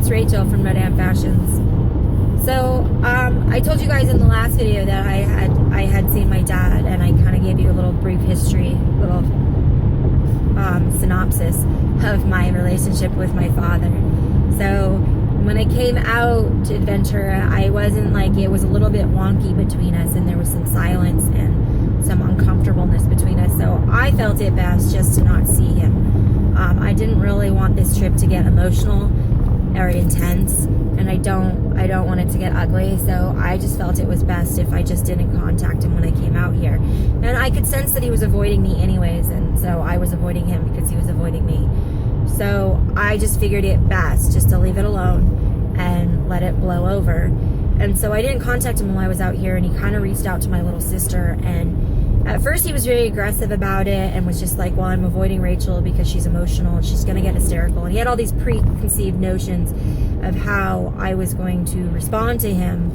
it's Rachel from Madame Fashions. So, I told you guys in the last video that I had seen my dad, and I kind of gave you a little brief history, little synopsis of my relationship with my father. So, when I came out to Ventura, I wasn't like, it was a little bit wonky between us, and there was some silence and some uncomfortableness between us. So, I felt it best just to not see him. I didn't really want this trip to get emotional or intense, and I don't want it to get ugly, so I just felt it was best if I just didn't contact him when I came out here. And I could sense that he was avoiding me anyways, and so I was avoiding him because he was avoiding me. So I just figured it best just to leave it alone and let it blow over. And so I didn't contact him while I was out here, and he kind of reached out to my little sister, and at first he was very aggressive about it and was just like, well, I'm avoiding Rachel because she's emotional and she's going to get hysterical. And he had all these preconceived notions of how I was going to respond to him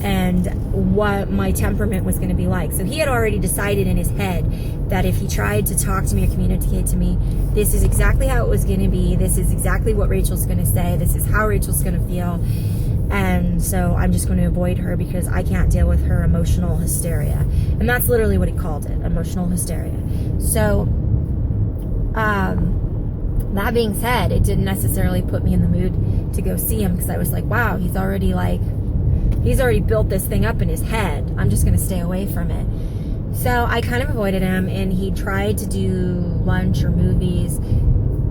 and what my temperament was going to be like. So he had already decided in his head that if he tried to talk to me or communicate to me, this is exactly how it was going to be. This is exactly what Rachel's going to say. This is how Rachel's going to feel. And so I'm just going to avoid her because I can't deal with her emotional hysteria. And that's literally what he called it, emotional hysteria. So, that being said, it didn't necessarily put me in the mood to go see him, because I was like, wow, he's already built this thing up in his head. I'm just going to stay away from it. So I kind of avoided him, and he tried to do lunch or movies.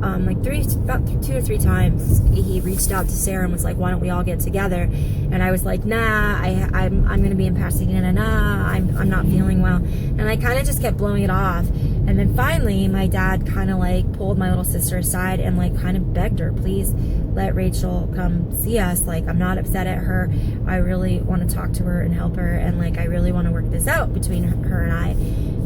About 2 or 3 times he reached out to Sarah and was like, why don't we all get together? And I was like, nah, I'm going to be in Pasadena. Nah, I'm not feeling well. And I kind of just kept blowing it off. And then finally my dad kind of like pulled my little sister aside and like kind of begged her, please let Rachel come see us. Like, I'm not upset at her. I really want to talk to her and help her. And like, I really want to work this out between her and I.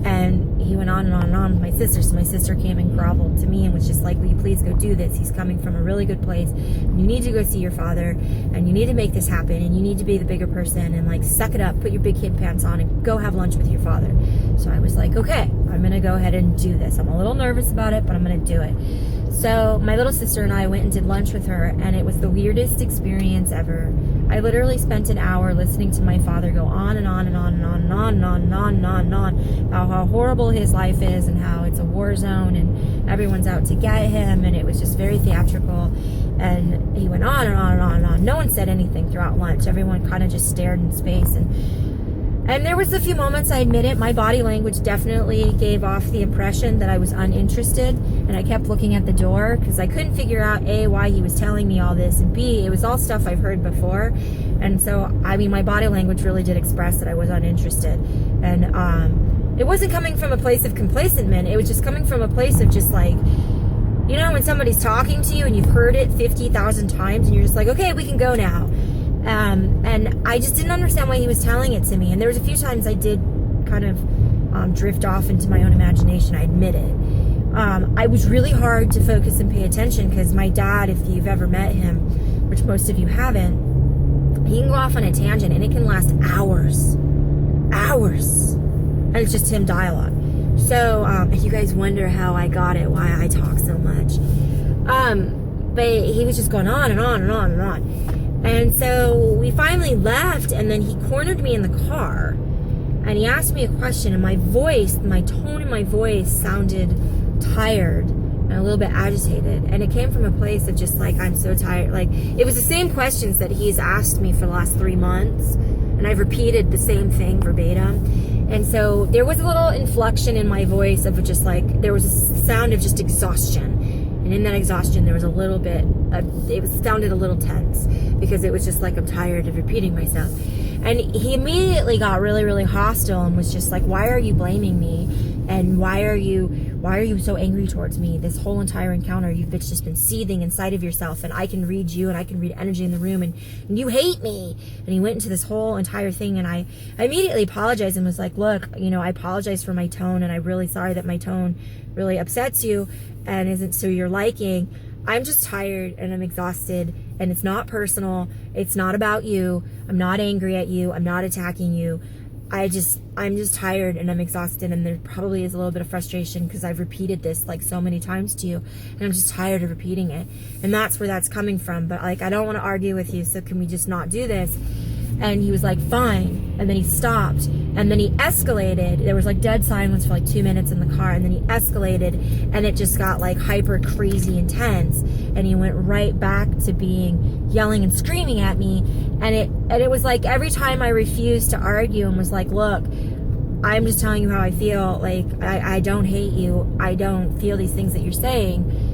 And he went on and on and on with my sister. So my sister came and groveled to me and was just like, will you please go do this? He's coming from a really good place. You need to go see your father, and you need to make this happen, and you need to be the bigger person, and like, suck it up, put your big kid pants on, and go have lunch with your father. So I was like, okay, I'm going to go ahead and do this. I'm a little nervous about it, but I'm going to do it. So my little sister and I went and did lunch with her, and it was the weirdest experience ever. I literally spent an hour listening to my father go on and on and on and on and on and on and on and on and on about how horrible his life is and how it's a war zone and everyone's out to get him, and it was just very theatrical. And he went on and on and on and on. No one said anything throughout lunch. Everyone kind of just stared in space. And there was a few moments, I admit it, my body language definitely gave off the impression that I was uninterested, and I kept looking at the door because I couldn't figure out, A, why he was telling me all this, and B, it was all stuff I've heard before. And so, I mean, my body language really did express that I was uninterested. And it wasn't coming from a place of complacentment. It was just coming from a place of just like, you know, when somebody's talking to you and you've heard it 50,000 times and you're just like, okay, we can go now. And I just didn't understand why he was telling it to me. And there was a few times I did kind of drift off into my own imagination, I admit it. I was really hard to focus and pay attention because my dad, if you've ever met him, which most of you haven't, he can go off on a tangent and it can last hours. Hours. And it's just him dialogue. So, if you guys wonder how I got it, why I talk so much. But he was just going on and on and on and on. And so we finally left, and then he cornered me in the car, and he asked me a question, and my voice, my tone in my voice sounded tired and a little bit agitated. And it came from a place of just like, I'm so tired. Like, it was the same questions that he's asked me for the last 3 months, and I've repeated the same thing verbatim. And so there was a little inflection in my voice of just like, there was a sound of just exhaustion. And in that exhaustion, there was a little bit, sounded a little tense because it was just like, I'm tired of repeating myself. And he immediately got really, really hostile and was just like, why are you blaming me? And why are you so angry towards me? This whole entire encounter, you've just been seething inside of yourself, and I can read you, and I can read energy in the room, and you hate me. And he went into this whole entire thing, and I immediately apologized and was like, look, you know, I apologize for my tone, and I'm really sorry that my tone really upsets you and isn't so your liking. I'm just tired and I'm exhausted, and it's not personal. It's not about you. I'm not angry at you. I'm not attacking you. I'm just tired and I'm exhausted, and there probably is a little bit of frustration because I've repeated this like so many times to you, and I'm just tired of repeating it. And that's where that's coming from. But like, I don't want to argue with you, so can we just not do this? And he was like, fine. And then he stopped, and then he escalated. There was like dead silence for like 2 minutes in the car, and then he escalated, and it just got like hyper crazy intense, and he went right back to being yelling and screaming at me. And it was like every time I refused to argue and was like, look, I'm just telling you how I feel, like I don't hate you, I don't feel these things that you're saying,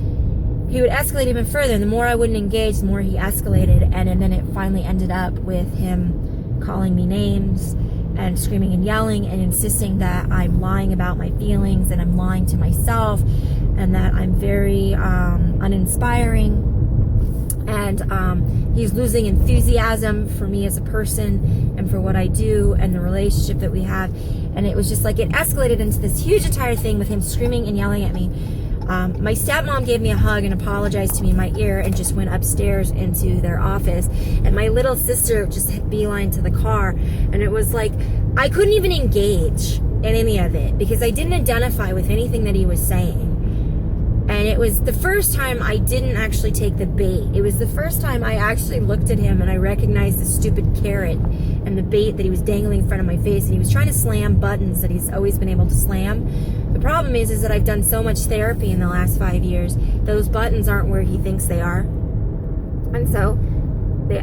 he would escalate even further. And the more I wouldn't engage, the more he escalated. And then it finally ended up with him calling me names and screaming and yelling and insisting that I'm lying about my feelings and I'm lying to myself and that I'm very uninspiring. And he's losing enthusiasm for me as a person and for what I do and the relationship that we have. And it was just like, it escalated into this huge entire thing with him screaming and yelling at me. My stepmom gave me a hug and apologized to me in my ear and just went upstairs into their office. And my little sister just hit beeline to the car. And it was like, I couldn't even engage in any of it because I didn't identify with anything that he was saying. And it was the first time I didn't actually take the bait. It was the first time I actually looked at him and I recognized the stupid carrot and the bait that he was dangling in front of my face. And he was trying to slam buttons that he's always been able to slam. The problem is that I've done so much therapy in the last 5 years. Those buttons aren't where he thinks they are. And so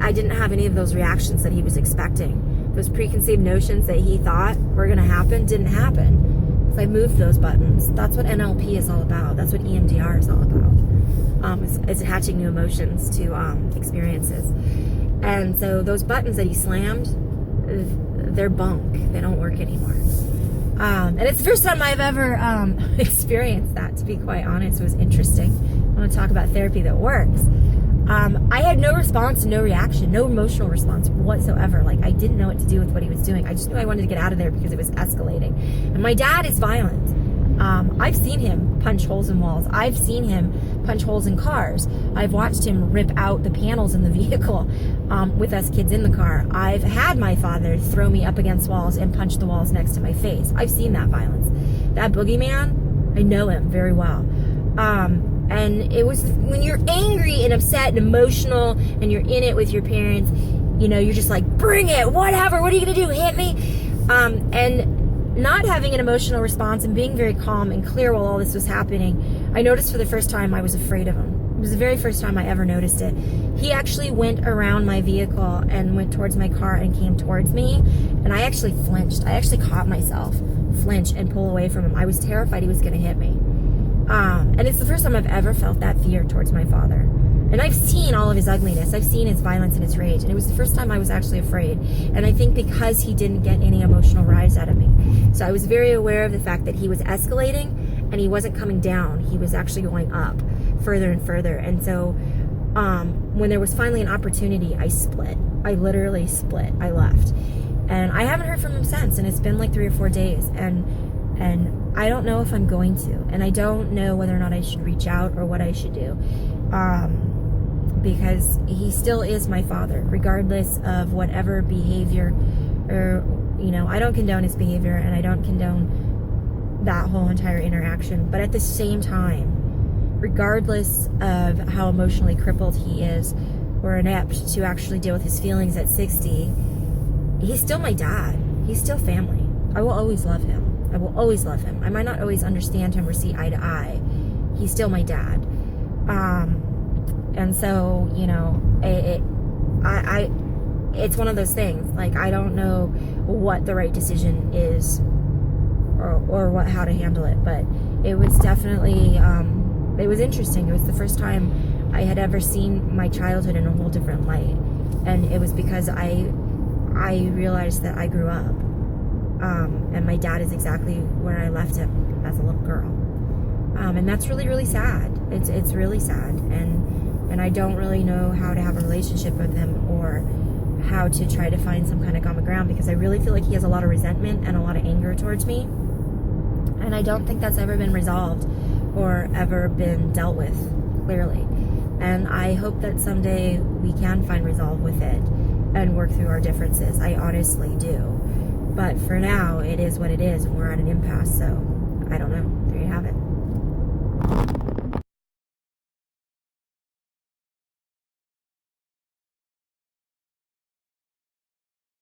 I didn't have any of those reactions that he was expecting. Those preconceived notions that he thought were going to happen didn't happen. I moved those buttons. That's what NLP is all about. That's what EMDR is all about. It's attaching new emotions to experiences. And so those buttons that he slammed, they're bunk. They don't work anymore. And it's the first time I've ever experienced that, to be quite honest. It was interesting. I want to talk about therapy that works. I had no response, no reaction, no emotional response whatsoever. Like, I didn't know what to do with what he was doing. I just knew I wanted to get out of there because it was escalating. And my dad is violent. I've seen him punch holes in walls. I've seen him punch holes in cars. I've watched him rip out the panels in the vehicle with us kids in the car. I've had my father throw me up against walls and punch the walls next to my face. I've seen that violence. That boogeyman, I know him very well. And it was when you're angry and upset and emotional and you're in it with your parents, you know, you're just like, bring it, whatever, what are you going to do, hit me? And not having an emotional response and being very calm and clear while all this was happening, I noticed for the first time I was afraid of him. It was the very first time I ever noticed it. He actually went around my vehicle and went towards my car and came towards me, and I actually flinched. I actually caught myself flinch and pull away from him. I was terrified he was going to hit me. And it's the first time I've ever felt that fear towards my father. And I've seen all of his ugliness. I've seen his violence and his rage. And it was the first time I was actually afraid. And I think because he didn't get any emotional rise out of me. So I was very aware of the fact that he was escalating and he wasn't coming down. He was actually going up further and further. And so when there was finally an opportunity, I split. I literally split. I left. And I haven't heard from him since. And it's been like 3 or 4 days. And I don't know if I'm going to, and I don't know whether or not I should reach out or what I should do, because he still is my father, regardless of whatever behavior, or, you know, I don't condone his behavior, and I don't condone that whole entire interaction, but at the same time, regardless of how emotionally crippled he is, or inept to actually deal with his feelings at 60, he's still my dad. He's still family. I will always love him. I will always love him. I might not always understand him or see eye to eye. He's still my dad. And so, you know, it's one of those things. Like, I don't know what the right decision is or how to handle it. But it was definitely, it was interesting. It was the first time I had ever seen my childhood in a whole different light. And it was because I realized that I grew up. And my dad is exactly where I left him as a little girl. And that's really, really sad. It's really sad. And I don't really know how to have a relationship with him or how to try to find some kind of common ground, because I really feel like he has a lot of resentment and a lot of anger towards me. And I don't think that's ever been resolved or ever been dealt with clearly. And I hope that someday we can find resolve with it and work through our differences. I honestly do. But for now, it is what it is, and we're at an impasse, so I don't know.